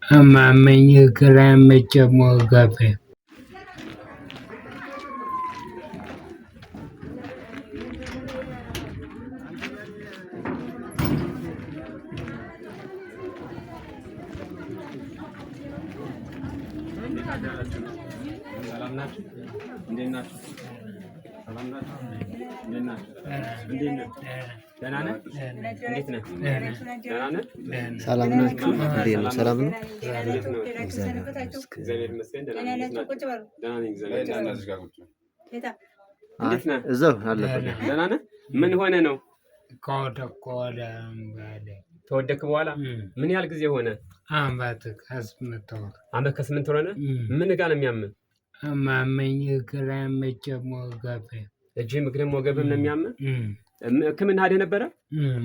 አማመኝ ግራ መጨሞ ገቤ ሰላም ናችሁ? እንዴት ናችሁ? ሰላም ናችሁ? እንዴት ናችሁ? እንዴት ነህ? ደህና ነህ? እንዴት ነህ? ደህና ነህ? ሰላም ናችሁ? እንዴት ነው? ሰላም ነው? እግዚአብሔር ይመስገን። ደህና ነኝ። ደህና ነኝ። እግዚአብሔር እንዴት ነህ? እዛው አለበት። ደህና ነህ? ምን ሆነ ነው? ተወደክ በኋላ ምን ያህል ጊዜ ሆነ? አመት ከስምንት ወር። አመት ከስምንት ወር ሆነ? ምን ጋር ነው የሚያምህ? አማመኝ ግራ መጨሞ ገቤ እጅህም እግርህም ወገብህም ነው የሚያምህ? ሕክምና ሄደህ ነበረ?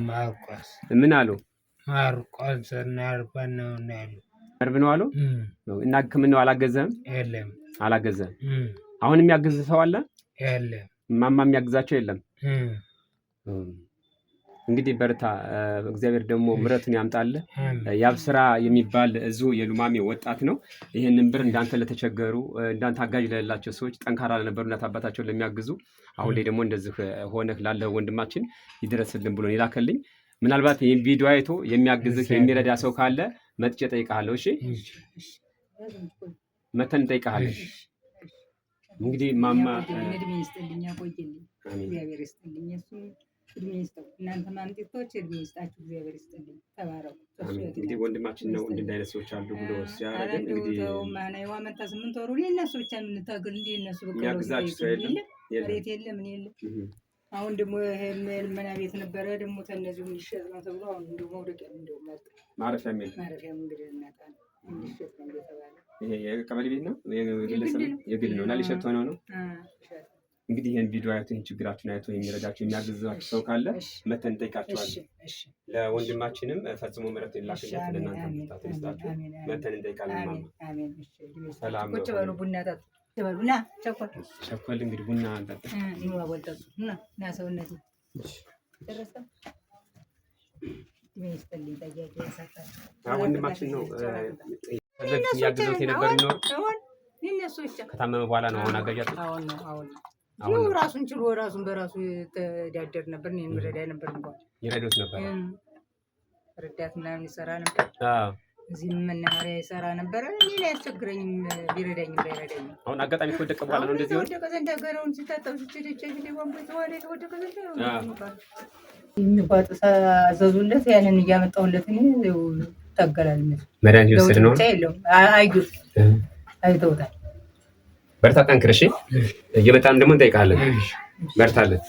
ማርቆስ ምን አሉ? ማርቆስ ነርቭ ነው ያሉ። ነርቭ ነው አሉ? እና ሕክምናው አላገዘህም? የለም አላገዘህም። አሁን የሚያግዝ ሰው አለ? የለም። ማማ የሚያግዛቸው የለም። እንግዲህ በርታ፣ እግዚአብሔር ደግሞ ምሕረቱን ያምጣልህ። ያብስራ የሚባል እዚሁ የሉማሜ ወጣት ነው። ይህንን ብር እንዳንተ ለተቸገሩ እንዳንተ አጋዥ ለሌላቸው ሰዎች ጠንካራ ለነበሩ እናት አባታቸውን ለሚያግዙ አሁን ላይ ደግሞ እንደዚህ ሆነህ ላለ ወንድማችን ይድረስልን ብሎ ይላከልኝ። ምናልባት ይህን ቪዲዮ አይቶ የሚያግዝህ የሚረዳ ሰው ካለ መጥቼ እጠይቅሃለሁ። እሺ፣ መተን እንጠይቅሃለን። እንግዲህ ማማ እድሜ ይስጥልኝ፣ ያቆይልኝ፣ እግዚአብሔር ይስጥልኝ። እድሜ ይስጠው። እናንተ ማምጤቶች እድሜ ይስጣችሁ፣ እግዚአብሔር ይስጥልኝ። ተባረኩ። እንግዲህ ወንድማችን ነው እንደ አይነት ሰዎች አሉ ብሎ ሲያረጋግጥ እንግዲህ ማናይዋ መጣ 8 ወሩ እነሱ ብቻ የምንታገል እንዴ እነሱ የሚያግዛችሁ ሰው የለም፣ ቤት የለም፣ ምን የለም። አሁን ደግሞ መና ቤት ነበረ ደግሞ ተነዚሁ እንዲሸጥ ነው ተብሎ አሁን ደግሞ ወደቀ እንደው መጣ ማረፊያ እንግዲህ እናታ እንዲሸጥ ነው የተባለ። ይሄ የቀበሌ ቤት ነው የግል ነው እና ሊሸጥ ሆነው ነው። እንግዲህ ይህን ቪዲዮ አይቶ ይህን ችግራችሁን አይቶ የሚረዳችሁ የሚያግዛችሁ ሰው ካለ መተን እንጠይቃችኋለን። ለወንድማችንም ፈጽሞ ምሕረት ይላክለት፣ ለእናንተ ብርታት ይስጣችሁ። መተን እንጠይቃለን። ማማ ሰላም ነው። ቁጭ በሉ፣ ቡና ጠጡ። በሉና ቸኮል እንግዲህ ቡና እንጠጣ ና ሰውነቴ ደረሰ። ይመስልኝ ጠያቂ ያሳጣል። ወንድማችን ነው ያግዘውት የነበር ይኖር ከታመመ በኋላ ነው አሁን አጋዣት አሁን ራሱን ችሎ ራሱን በራሱ ተዳደር ነበር። እኔን ምረዳ ነበር፣ እንኳን ይረዱት ነበር። ረዳት ምናምን ይሰራ ነበር። እዚህ መናኸሪያ ይሰራ ነበር። እኔ ላይ አያስቸግረኝም፣ ቢረዳኝም ባይረዳኝም። አሁን አጋጣሚ ከወደቀ በኋላ ነው እንደዚህ ሆነ። ወደቀ ዘንድ ሀገረውን ሲታጠብ ሲቸደቸ ጊዜ ወንቦ ተዋለ ወደቀ ዘንድ የሚቋጥ አዘዙለት። ያንን እያመጣሁለት እኔ ታገላልነት መድኃኒት ይወስድ ነው የለውም። አዩት አይተውታል። በርታ፣ ጠንክር። እሺ፣ እየመጣን ደግሞ እንጠይቃለን። በርታለን።